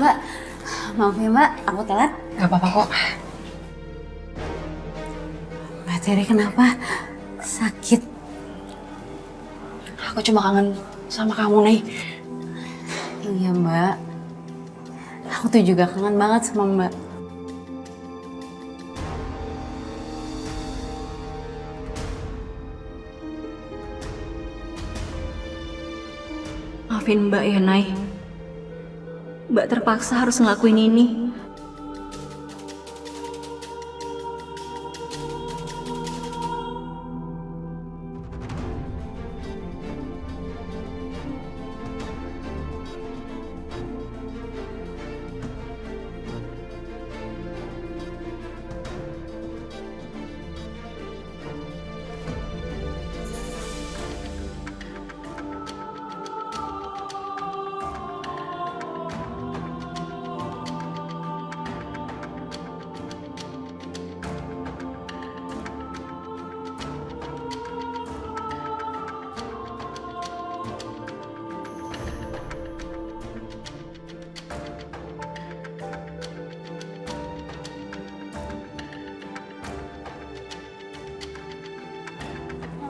Mbak. Maaf ya Mbak, aku telat. Gak apa-apa kok. Mbak Terry kenapa? Sakit? Aku cuma kangen sama kamu nih. Iya Mbak. Aku tuh juga kangen banget sama Mbak. Maafin Mbak ya, Nay. Mbak terpaksa harus ngelakuin ini.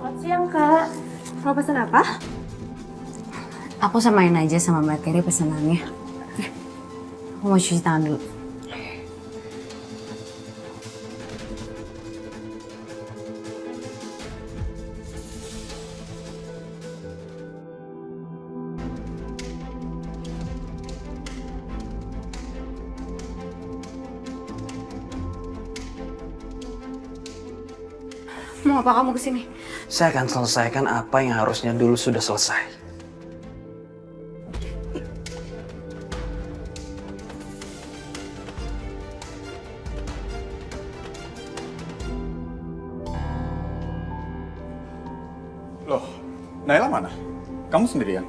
Selamat siang, Kak. Mau pesan apa? Aku samain aja sama Mbak Terry pesanannya. Aku mau cuci tangan dulu. Mau apa kamu kesini? Saya akan selesaikan apa yang harusnya dulu sudah selesai. Loh, Naila mana? Kamu sendirian?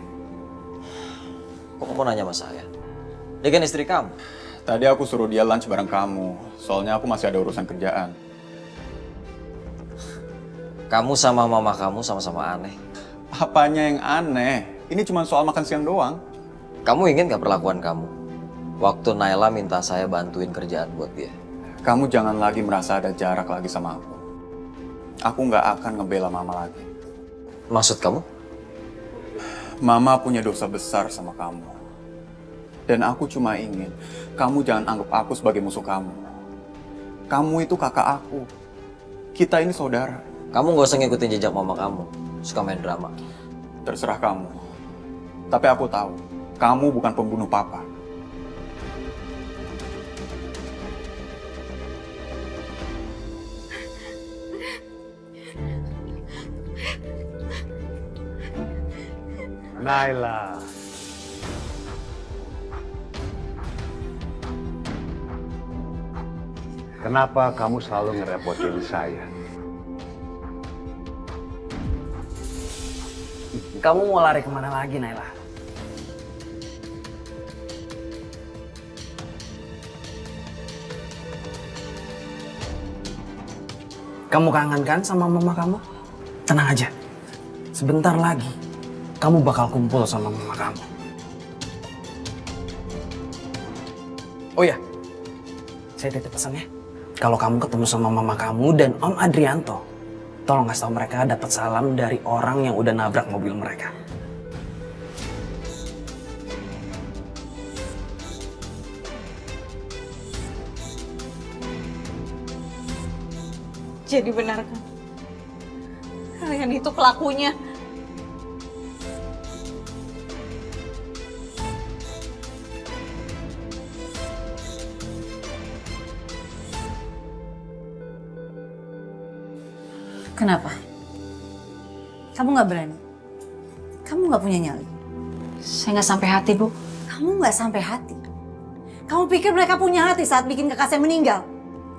Kok kamu nanya sama saya? Dia kan istri kamu. Tadi aku suruh dia lunch bareng kamu, soalnya aku masih ada urusan kerjaan. Kamu sama mama kamu sama-sama aneh. Apanya yang aneh? Ini cuma soal makan siang doang. Kamu ingin gak perlakuan kamu? Waktu Naila minta saya bantuin kerjaan buat dia. Kamu jangan lagi merasa ada jarak lagi sama aku. Aku nggak akan ngebela Mama lagi. Maksud kamu? Mama punya dosa besar sama kamu. Dan aku cuma ingin kamu jangan anggap aku sebagai musuh kamu. Kamu itu kakak aku. Kita ini saudara. Kamu gak usah ngikutin jejak mama kamu. Suka main drama. Terserah kamu. Tapi aku tahu, kamu bukan pembunuh papa. Naila. Kenapa kamu selalu ngerepotin saya? Kamu mau lari kemana lagi, Naila? Kamu kangen kan sama mama kamu? Tenang aja. Sebentar lagi, kamu bakal kumpul sama mama kamu. Oh ya, saya titip pesannya. Kalau kamu ketemu sama mama kamu dan Om Adrianto, tolong kasih tahu mereka dapat salam dari orang yang udah nabrak mobil mereka. Jadi benar kan? Kalian itu pelakunya. Kenapa? Kamu nggak berani? Kamu nggak punya nyali? Saya nggak sampai hati, Bu. Kamu nggak sampai hati? Kamu pikir mereka punya hati saat bikin kakak saya meninggal?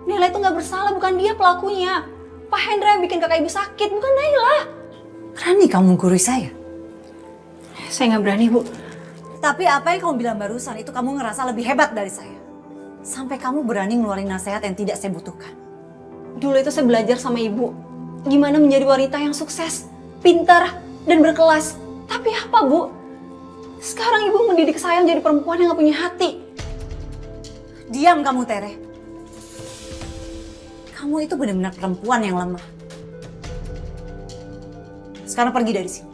Naila itu nggak bersalah, bukan dia pelakunya. Pak Hendra yang bikin kakak ibu sakit, bukan Naila. Berani kamu menggurui saya? Saya nggak berani, Bu. Tapi apa yang kamu bilang barusan itu kamu ngerasa lebih hebat dari saya. Sampai kamu berani ngeluarin nasihat yang tidak saya butuhkan. Dulu itu saya belajar sama ibu. Gimana menjadi wanita yang sukses, pintar, dan berkelas. Tapi apa, Bu? Sekarang ibu mendidik saya menjadi perempuan yang gak punya hati. Diam kamu, Tere. Kamu itu benar-benar perempuan yang lemah. Sekarang pergi dari sini.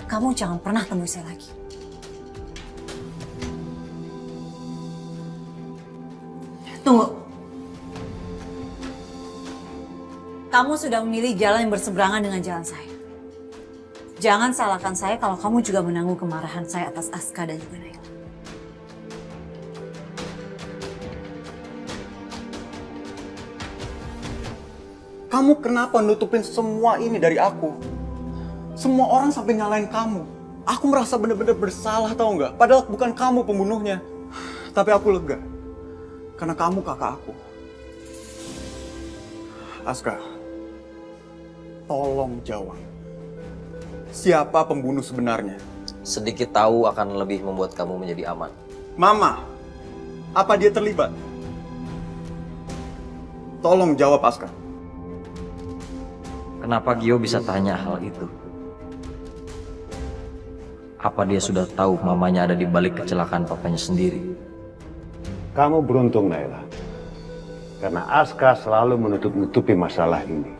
Kamu jangan pernah temui saya lagi. Tunggu. Kamu sudah memilih jalan yang berseberangan dengan jalan saya. Jangan salahkan saya kalau kamu juga menanggung kemarahan saya atas Aska dan juga Naila. Kamu kenapa nutupin semua ini dari aku? Semua orang sampai nyalain kamu. Aku merasa benar-benar bersalah, tau nggak? Padahal bukan kamu pembunuhnya. Tapi aku lega. Karena kamu kakak aku. Aska, tolong jawab. Siapa pembunuh sebenarnya? Sedikit tahu akan lebih membuat kamu menjadi aman. Mama, apa dia terlibat? Tolong jawab, Aska. Kenapa Gio bisa tanya hal itu? Apa dia sudah tahu mamanya ada di balik kecelakaan papanya sendiri? Kamu beruntung, Naila. Karena Aska selalu menutup-nutupi masalah ini.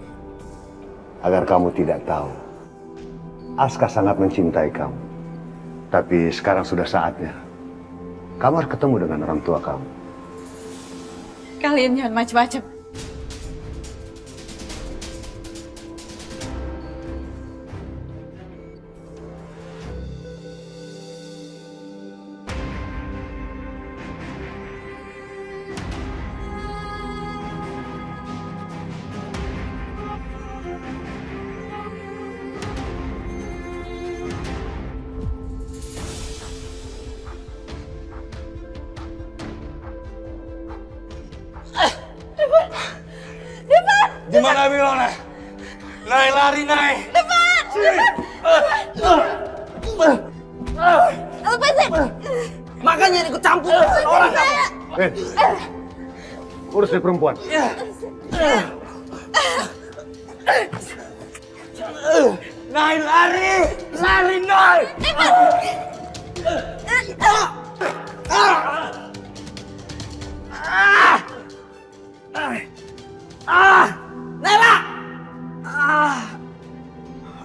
Agar kamu tidak tahu. Aska sangat mencintai kamu. Tapi sekarang sudah saatnya. Kamu harus ketemu dengan orang tua kamu. Kalian jangan macam-macam. Gimana Milona? Naik lari, naik! Lepasin! Makanya ikut campur orang kamu. Urus si perempuan. Naik lari! Lari, naik!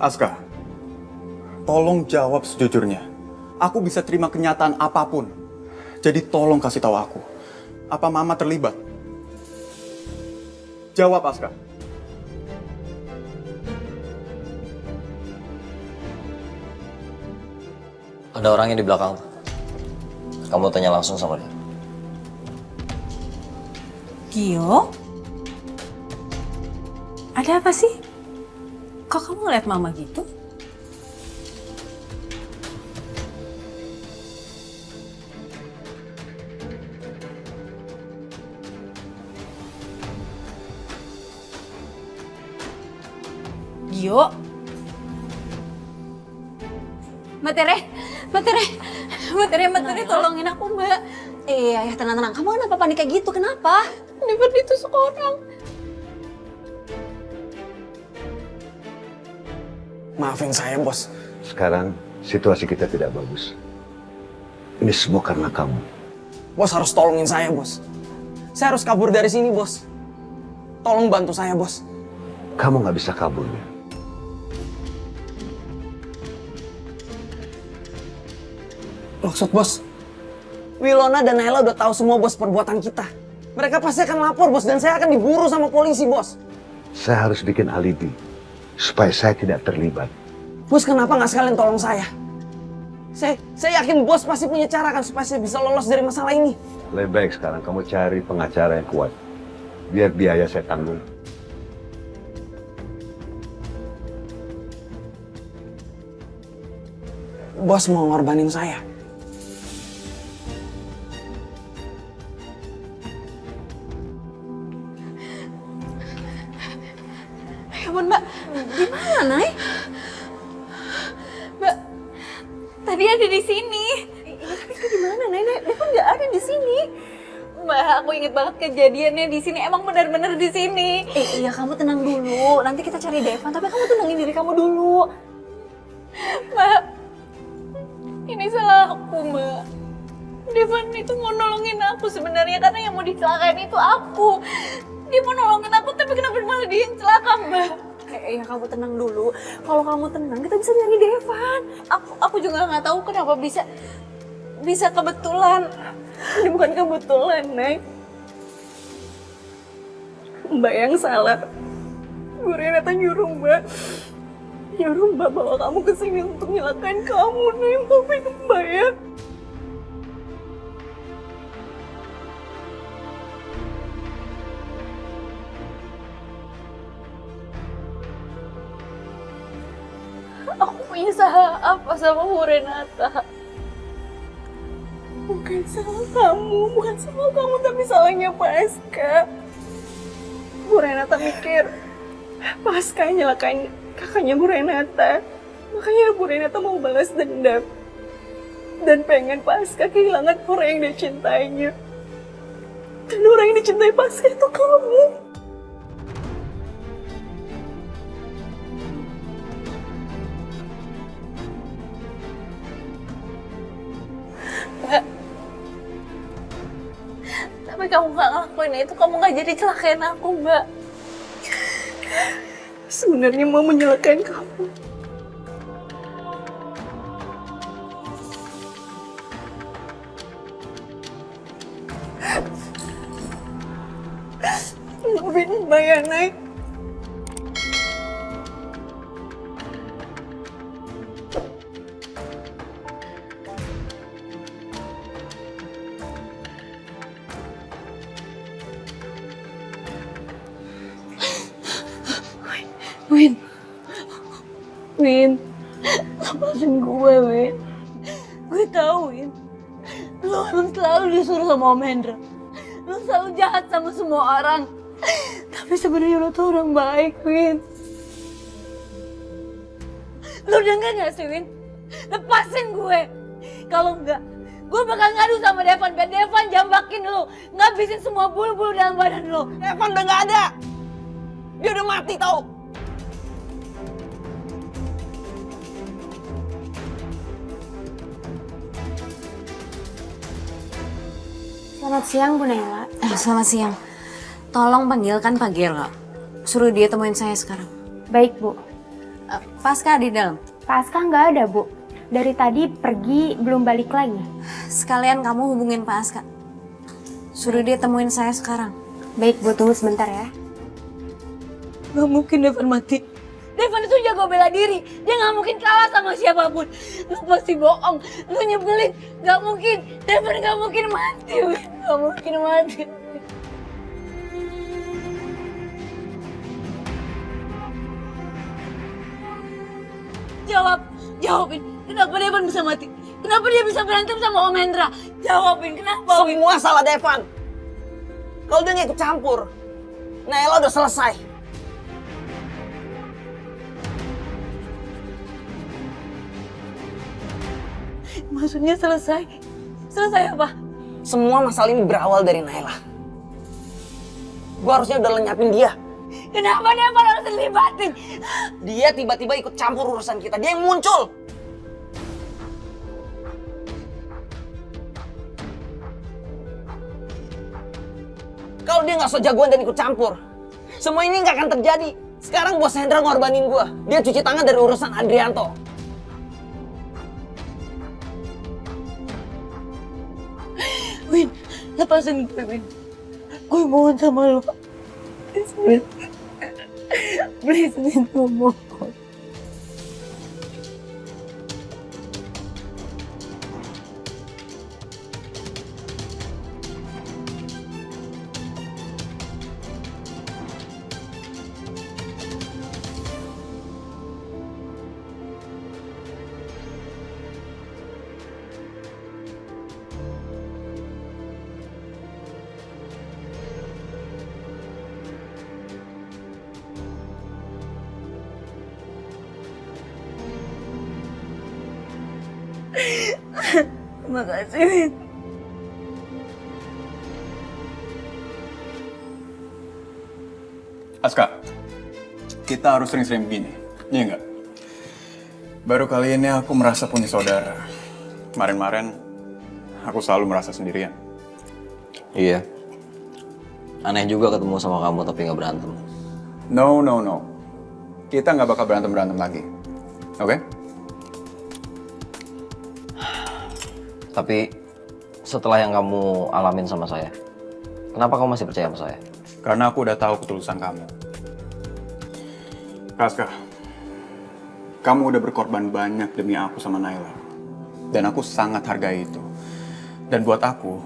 Aska, tolong jawab sejujurnya. Aku bisa terima kenyataan apapun. Jadi tolong kasih tahu aku. Apa Mama terlibat? Jawab, Aska. Ada orangnya di belakang. Kamu tanya langsung sama dia. Gio? Ada apa sih? Kok kamu ngeliat mama gitu? Gio? Mbak Tere, tolongin aku, Mbak. Ayah, tenang. Kamu kenapa panik kayak gitu? Kenapa? Never ditusuk orang. Maafin saya, Bos. Sekarang situasi kita tidak bagus. Ini semua karena kamu. Bos harus tolongin saya, Bos. Saya harus kabur dari sini, Bos. Tolong bantu saya, Bos. Kamu nggak bisa kabur. Maksud Bos, Wilona dan Naila udah tahu semua, Bos, perbuatan kita. Mereka pasti akan lapor, Bos, dan saya akan diburu sama polisi, Bos. Saya harus bikin alibi supaya saya tidak terlibat. Bos, kenapa nggak sekalian tolong saya? Saya yakin Bos pasti punya cara kan supaya saya bisa lolos dari masalah ini. Lebih baik sekarang kamu cari pengacara yang kuat. Biar biaya saya tanggung. Bos mau ngorbanin saya. Ya ampun, Mbak. Gimana, Nay? Mbak, tadi ada di sini. Tapi itu gimana, Nay? Devon nggak ada di sini. Mbak, aku inget banget kejadiannya di sini. Emang benar-benar di sini. Iya, kamu tenang dulu. Nanti kita cari Devon, tapi kamu tenangin diri kamu dulu. Mbak, ini salah aku, Mbak. Devan itu mau nolongin aku sebenarnya karena yang mau dicelakain itu aku. Dia mau nolongin aku tapi kenapa malah dia yang celaka, Mbak? Ya kamu tenang dulu. Kalau kamu tenang, kita bisa nyari Devan. Aku juga nggak tahu kenapa bisa kebetulan. Ini bukan kebetulan, Nay. Mbak yang salah. Bu Renata nyuruh Mbak bawa kamu ke sini untuk nyelakain kamu, Nay. Maafin Mbak ya. Aku punya salah apa sama Bu Renata? Bukan salah kamu, tapi salahnya Pak Aska. Bu Renata mikir, Pak Aska nyelakain kakaknya Bu Renata. Makanya Bu Renata mau balas dendam. Dan pengen Pak Aska kehilangan orang yang dia cintainya. Dan orang yang dicintai Pak Aska itu kamu. Tapi kamu nggak ngelakuin itu, kamu nggak jadi celakain aku, Mbak. Sebenarnya mau menyelakain kamu. Maafin Mbak ya, Nay. Win, lepasin gue, Win. Gue tahu, Win. Lo emang selalu disuruh sama Om Hendra. Lo selalu jahat sama semua orang. Tapi sebenarnya lo tuh orang baik, Win. Lo denger gak sih, Win? Lepasin gue. Kalau enggak, gue bakal ngadu sama Devan. Biar Devan jambakin lo. Ngabisin semua bulu-bulu dalam badan lo. Evan udah nggak ada. Dia udah mati tau. Selamat siang, Bu Naila. Selamat siang. Tolong panggilkan Pak Gelo. Suruh dia temuin saya sekarang. Baik, Bu. Pasca di dalam. Pak Aska nggak ada, Bu. Dari tadi pergi, belum balik lagi. Sekalian kamu hubungin Pak Aska. Suruh dia temuin saya sekarang. Baik, Bu. Tunggu sebentar ya. Gak mungkin Devan mati. Devan itu jago bela diri. Dia gak mungkin kalah sama siapapun. Lu pasti bohong. Lu nyebelin. Gak mungkin. Devan gak mungkin mati. Gak mungkin mati. Jawabin. Kenapa Devan bisa mati? Kenapa dia bisa berantem sama Om Hendra? Jawabin, kenapa? Semua salah Devan. Kalau dia nggak ikut campur, Naila udah selesai. Maksudnya selesai? Selesai apa? Semua masalah ini berawal dari Naila. Gua harusnya udah lenyapin dia. Kenapa Devan harus terlibatin? Dia tiba-tiba ikut campur urusan kita. Dia yang muncul. Kalau dia nggak so jagoan dan ikut campur, semua ini nggak akan terjadi. Sekarang bos Hendra ngorbanin gua. Dia cuci tangan dari urusan Adrianto. Win, lepasin gue, Win. Gue mohon sama lo. Please, Win. Please, Win, gue mohon. Terima kasih, Win. Aska, kita harus sering-sering begini, iya nggak? Baru kali ini aku merasa punya saudara. Kemarin-kemarin, aku selalu merasa sendirian. Iya. Aneh juga ketemu sama kamu tapi nggak berantem. No. Kita nggak bakal berantem lagi. Oke? Tapi setelah yang kamu alamin sama saya, kenapa kamu masih percaya sama saya? Karena aku udah tahu ketulusan kamu. Aska, kamu udah berkorban banyak demi aku sama Naila. Dan aku sangat hargai itu. Dan buat aku,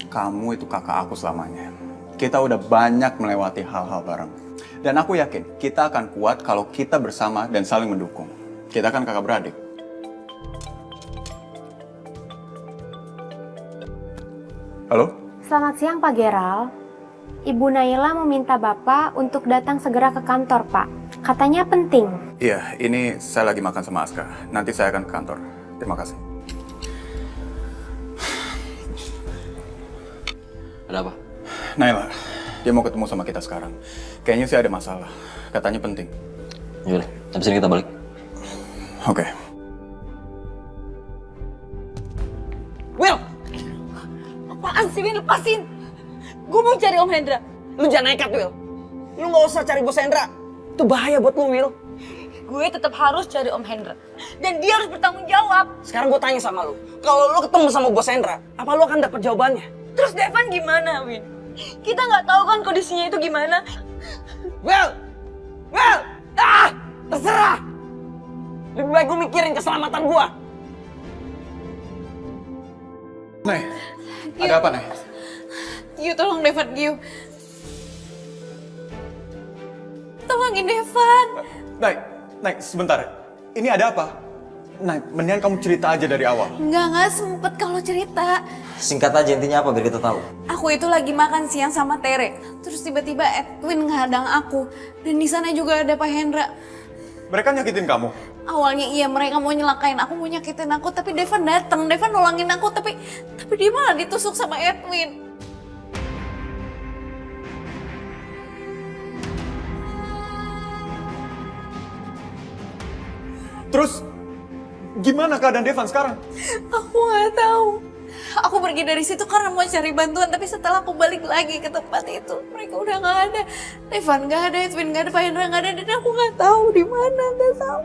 kamu itu kakak aku selamanya. Kita udah banyak melewati hal-hal bareng. Dan aku yakin kita akan kuat kalau kita bersama dan saling mendukung. Kita kan kakak beradik. Halo? Selamat siang Pak Geral. Ibu Naila meminta Bapak untuk datang segera ke kantor, Pak. Katanya penting. Iya, ini saya lagi makan sama Aska. Nanti saya akan ke kantor. Terima kasih. Ada apa? Naila, dia mau ketemu sama kita sekarang. Kayaknya sih ada masalah. Katanya penting. Yaudah, habis ini kita balik. Oke. Will! Apaan sih, Will? Lepasin! Gue mau cari Om Hendra. Lu jangan nekat, Will. Lu nggak usah cari Bos Hendra. Itu bahaya buat lu, Will. Gue tetap harus cari Om Hendra. Dan dia harus bertanggung jawab. Sekarang gue tanya sama lu. Kalau lu ketemu sama Bos Hendra, apa lu akan dapat jawabannya? Terus Devan gimana, Win? Kita nggak tahu kan kondisinya itu gimana. Will! Will! Ah! Terserah! Lebih baik gue mikirin keselamatan gue. Nay, ada apa, Nay? Giu, tolong Devan, Giu. Tolongin Devan. Nay, sebentar. Ini ada apa? Nay, mendingan kamu cerita aja dari awal. Nggak sempet kalau cerita. Singkat aja intinya apa biar kita tahu. Aku itu lagi makan siang sama Tere. Terus tiba-tiba Edwin ngadang aku. Dan di sana juga ada Pak Hendra. Mereka nyakitin kamu? Awalnya iya mereka mau nyelakain aku, mau nyakitin aku. Tapi Devan datang, Devan nolongin aku. Tapi dia malah ditusuk sama Edwin. Terus, gimana keadaan Devan sekarang? Aku nggak tahu. Aku pergi dari situ karena mau cari bantuan, tapi setelah aku balik lagi ke tempat itu, mereka udah nggak ada. Devan nggak ada, Edwin nggak ada, Pak Hendra nggak ada, dan aku nggak tahu di mana, nggak tahu.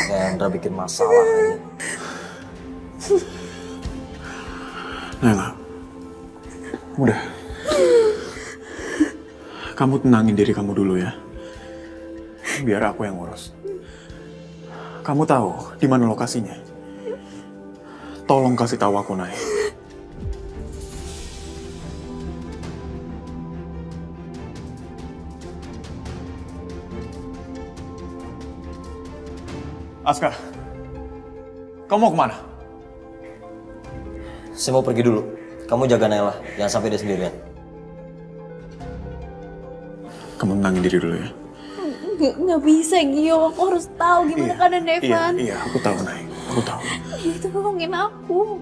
Hendra bikin masalah aja. Naila, udah. Kamu tenangin diri kamu dulu ya. Biar aku yang ngurus. Kamu tahu di mana lokasinya? Tolong kasih tahu aku, Nay. Aska, kamu mau kemana? Saya mau pergi dulu. Kamu jaga Naila, jangan sampai dia sendirian. Kamu tenangin diri dulu ya. Nggak bisa, Gio. Aku harus tahu gimana keadaan Devan. Iya, aku tahu, Nay. Aku tahu. Itu tolongin aku.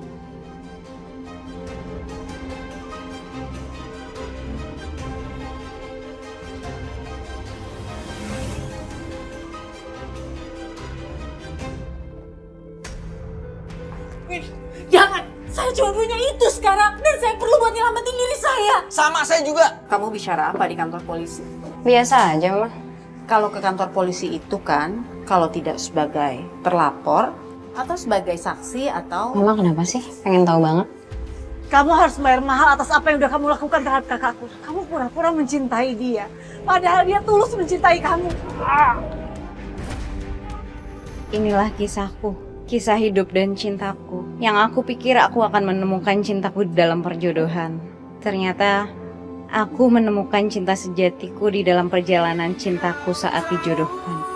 Jangan! Saya cuma punya itu sekarang. Dan saya perlu buat nyelamatin diri saya. Sama saya juga. Kamu bicara apa di kantor polisi? Biasa aja, Mah. Kalau ke kantor polisi itu kan, kalau tidak sebagai terlapor, atau sebagai saksi, atau... Mama kenapa sih? Pengen tahu banget. Kamu harus bayar mahal atas apa yang udah kamu lakukan terhadap kakakku. Kamu pura-pura mencintai dia. Padahal dia tulus mencintai kamu. Inilah kisahku. Kisah hidup dan cintaku. Yang aku pikir aku akan menemukan cintaku di dalam perjodohan. Ternyata aku menemukan cinta sejatiku di dalam perjalanan cintaku saat dijodohkan.